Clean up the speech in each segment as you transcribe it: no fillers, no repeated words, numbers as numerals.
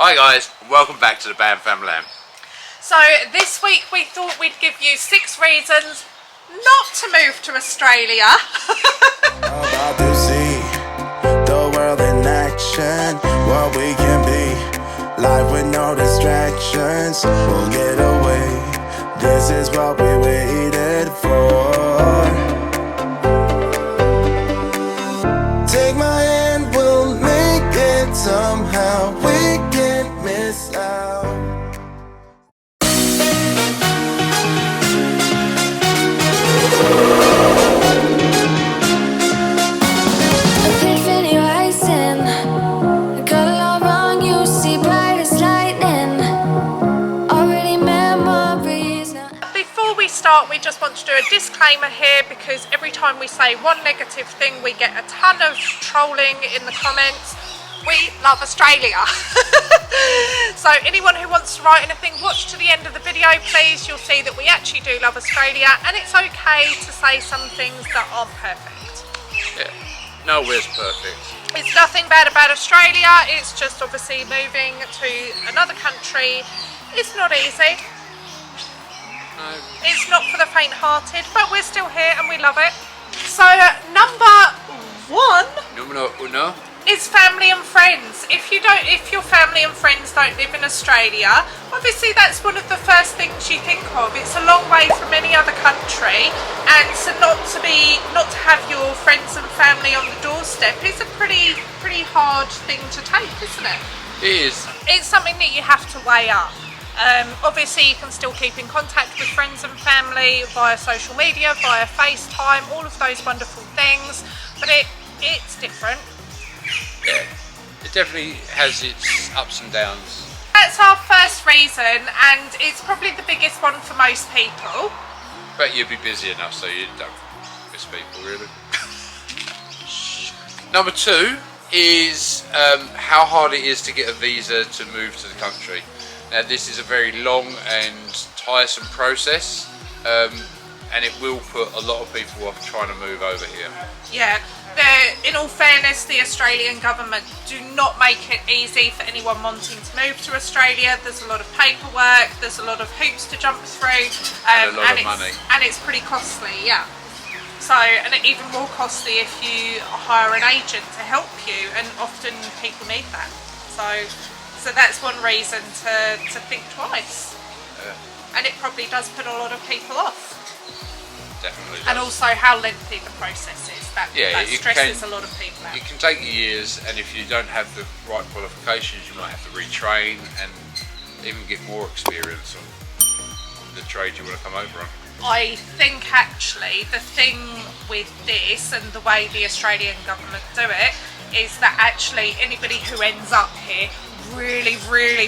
Hi guys, and welcome back to the BAM Famalam. So this week we thought we'd give you 6 reasons not to move to Australia. About to see the world in action, what we can be, life with no distractions, we'll get away, this is what we waited for. Take my hand, we'll make it somehow, we can't miss out. Epiphany rising, got a lot wrong, you see bright as lightning, already memories now. Before we start, we just want to do a disclaimer here because every time we say one negative thing we get a ton of trolling in the comments. We love Australia. So anyone who wants to write anything, watch to the end of the video please. You'll see that we actually do love Australia and it's okay to say some things that aren't perfect. Yeah, nowhere's perfect. It's nothing bad about Australia, it's just obviously moving to another country. It's not easy. No. It's not for the faint-hearted, but we're still here and we love it. So number 1 Numero uno. is family and friends. If your family and friends don't live in Australia, obviously that's one of the first things you think of. It's a long way from any other country, and so not to have your friends and family on the doorstep is a pretty hard thing to take, isn't it? It is. It's something that you have to weigh up. Obviously you can still keep in contact with friends and family via social media, via FaceTime, all of those wonderful things, but it's different. Yeah, it definitely has its ups and downs. That's our first reason, and it's probably the biggest one for most people. But you'll be busy enough so you don't miss people really. Number 2 is how hard it is to get a visa to move to the country. Now this is a very long and tiresome process, and it will put a lot of people off trying to move over here. Yeah, in all fairness, the Australian government do not make it easy for anyone wanting to move to Australia. There's a lot of paperwork, there's a lot of hoops to jump through, And a lot of money. And it's pretty costly, yeah. So, and even more costly if you hire an agent to help you, and often people need that. So that's one reason to think twice. And it probably does put a lot of people off. Definitely does. And also how lengthy the process is. That stresses a lot of people out. It can take years, and if you don't have the right qualifications you might have to retrain and even get more experience on the trade you want to come over on. I think actually the thing with this and the way the Australian government do it is that actually anybody who ends up here really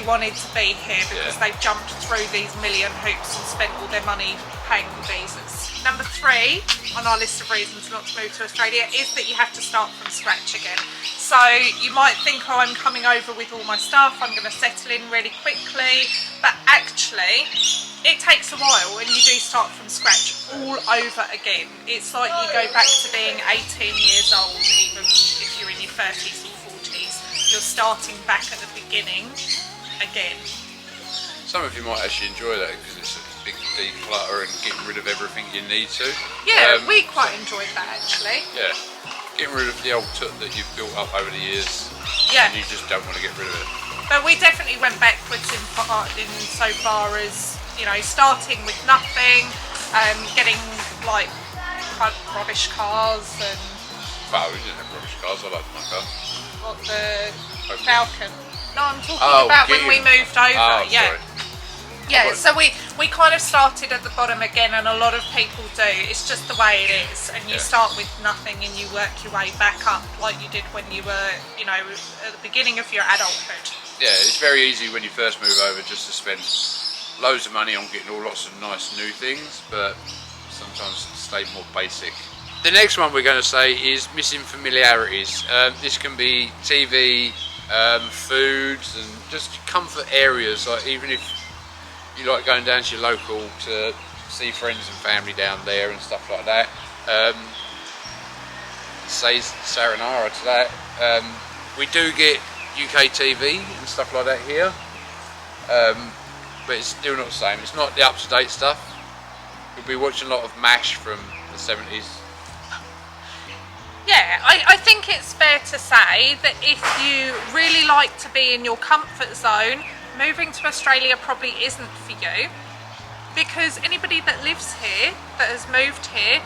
wanted to be here because they've jumped through these million hoops and spent all their money paying for visas. Number 3 on our list of reasons not to move to Australia is that you have to start from scratch again. So you might think, oh, I'm coming over with all my stuff, I'm going to settle in really quickly, but actually it takes a while and you do start from scratch all over again. It's like you go back to being 18 years old, even if you're in your 30s or 40s. You're starting back at the beginning again. Some of you might actually enjoy that because it's a big declutter and getting rid of everything you need to. Yeah, we quite enjoyed that actually. Yeah, getting rid of the old tut that you've built up over the years. Yeah. And you just don't want to get rid of it. But we definitely went backwards in so far as, you know, starting with nothing, getting like rubbish cars and... Well, we didn't have rubbish cars, I liked my car. What, the Okay. Falcon? No, I'm talking about when we moved over. Oh, yeah. sorry. Yeah, so we kind of started at the bottom again, and a lot of people do. It's just the way it is, and you start with nothing and you work your way back up like you did when you were, you know, at the beginning of your adulthood. Yeah, it's very easy when you first move over just to spend loads of money on getting all lots of nice new things, but sometimes stay more basic. The next one we're going to say is missing familiarities. This can be TV, foods, and just comfort areas. Like even if you like going down to your local to see friends and family down there and stuff like that. Say sayonara to that. We do get UK TV and stuff like that here, but it's still not the same. It's not the up-to-date stuff. We'll be watching a lot of MASH from the 70s. Yeah, I think it's fair to say that if you really like to be in your comfort zone, moving to Australia probably isn't for you, because anybody that lives here, that has moved here,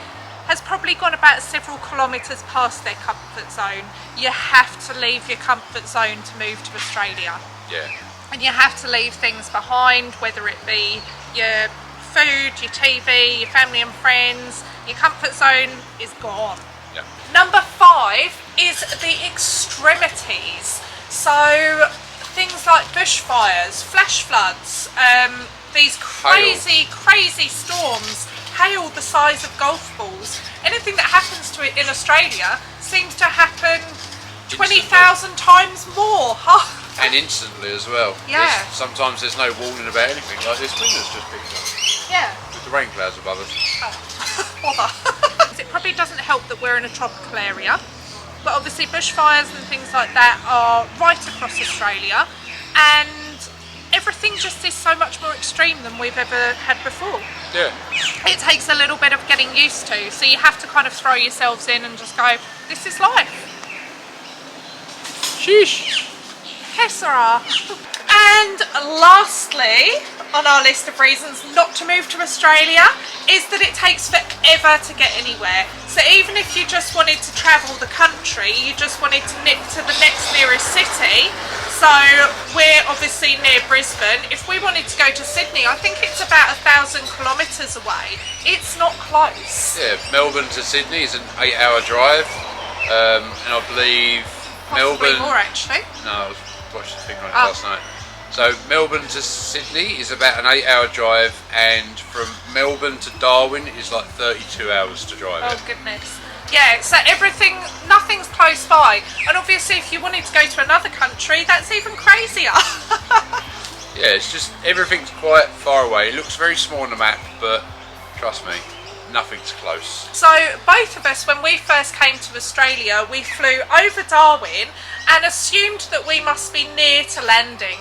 has probably gone about several kilometres past their comfort zone. You have to leave your comfort zone to move to Australia. Yeah. And you have to leave things behind, whether it be your food, your TV, your family and friends. Your comfort zone is gone. Yeah. Number 5 is the extremities. So things like bushfires, flash floods, these crazy storms, hail the size of golf balls. Anything that happens to it in Australia seems to happen 20,000 times more. And instantly as well. Yeah. Sometimes there's no warning about anything, like this wind has just picked up. Yeah. With the rain clouds above us. Bother. It probably doesn't help that we're in a tropical area, but obviously bushfires and things like that are right across Australia, and everything just is so much more extreme than we've ever had before. Yeah. It takes a little bit of getting used to, so you have to kind of throw yourselves in and just go, this is life. Sheesh. Hessera. And lastly, on our list of reasons not to move to Australia, is that it takes forever to get anywhere. So even if you just wanted to travel the country, you just wanted to nip to the next nearest city. So we're obviously near Brisbane. If we wanted to go to Sydney, I think it's about 1,000 kilometres away. It's not close. Yeah, Melbourne to Sydney is an 8-hour drive, and I believe Possibly Melbourne. more actually. No, I was watching the thing on it last night. So Melbourne to Sydney is about an 8-hour drive, and from Melbourne to Darwin is like 32 hours to drive Oh it. goodness. Yeah, so nothing's close by. And obviously if you wanted to go to another country, that's even crazier. Yeah, it's just everything's quite far away. It looks very small on the map, but trust me, nothing's close. So both of us, when we first came to Australia, we flew over Darwin and assumed that we must be near to landing.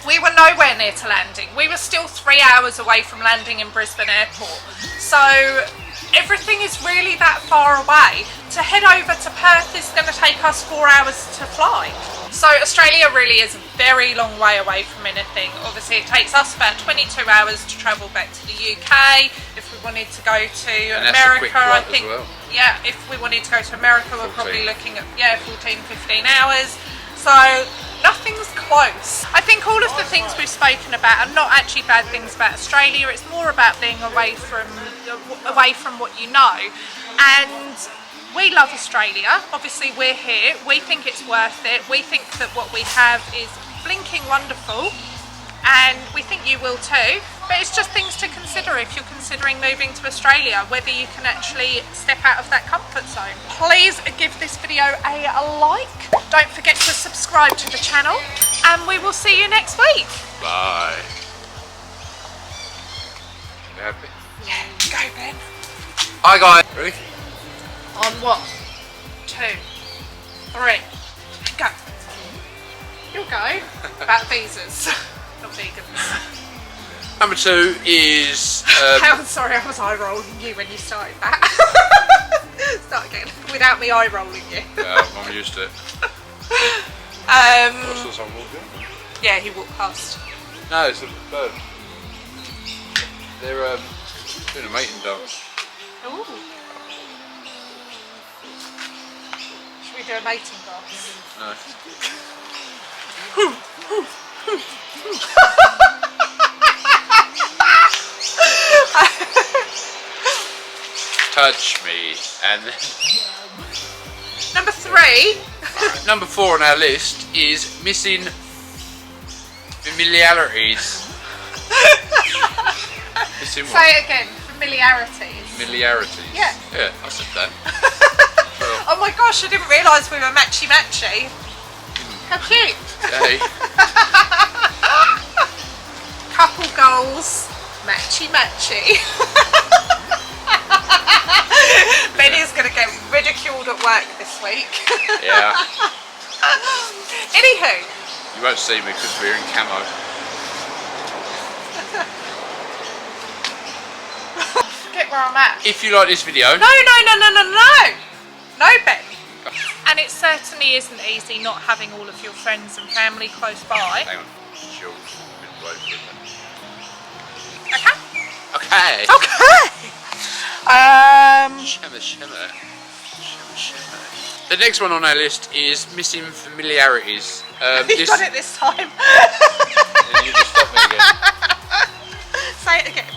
We were nowhere near to landing. We were still 3 hours away from landing in Brisbane Airport. So everything is really that far away. To head over to Perth is going to take us 4 hours to fly. So Australia really is a very long way away from anything. Obviously it takes us about 22 hours to travel back to the UK. If we wanted to go to America, I think, yeah, if we wanted to go to America, we're probably looking at 14, 15 hours. So nothing's close. I think all of the things we've spoken about are not actually bad things about Australia. It's more about being away from what you know. And we love Australia. Obviously we're here. We think it's worth it. We think that what we have is blinking wonderful, and we think you will too. But it's just things to consider if you're considering moving to Australia, whether you can actually step out of that comfort zone. Please give this video a like. Don't forget to subscribe to the channel, and we will see you next week. Bye. You happy? Yeah, go Ben. Hi guys. Ready? On what? 2, 3, go. You'll go. About visas, not vegans. Number 2 is I'm sorry, I was eye rolling you when you started that. Start again. Without me eye rolling you. yeah, I'm used to it. I saw someone walk in. Yeah, he walked past. No, it's a bird. They're doing a mating dance. Ooh. Should we do a mating dance? No. Touch me, and then Number 3. number 4 on our list is missing familiarities. Missing what? Say it again. Familiarities. Familiarities. Yeah. Yeah, I said that. Oh my gosh, I didn't realise we were matchy-matchy. How cute. Hey. Couple goals, matchy-matchy. Ben is going to get ridiculed at work this week. Yeah. Anywho, You won't see me because we're in camo. forget where I'm at. If you like this video, No, Ben. And it certainly isn't easy not having all of your friends and family close by. hang on, she'll wait for it. Okay. Okay. Okay. Shimmer, shimmer. Shimmer, shimmer. The next one on our list is missing familiarities. You got it this time. And you just stop me again. Say it again.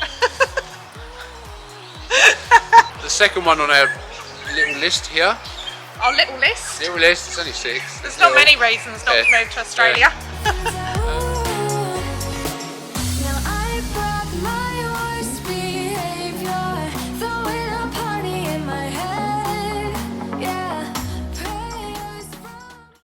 The second one on our little list here. Our little list. Little list, it's only 6. There's not many reasons not to Yeah. move to Australia. Yeah.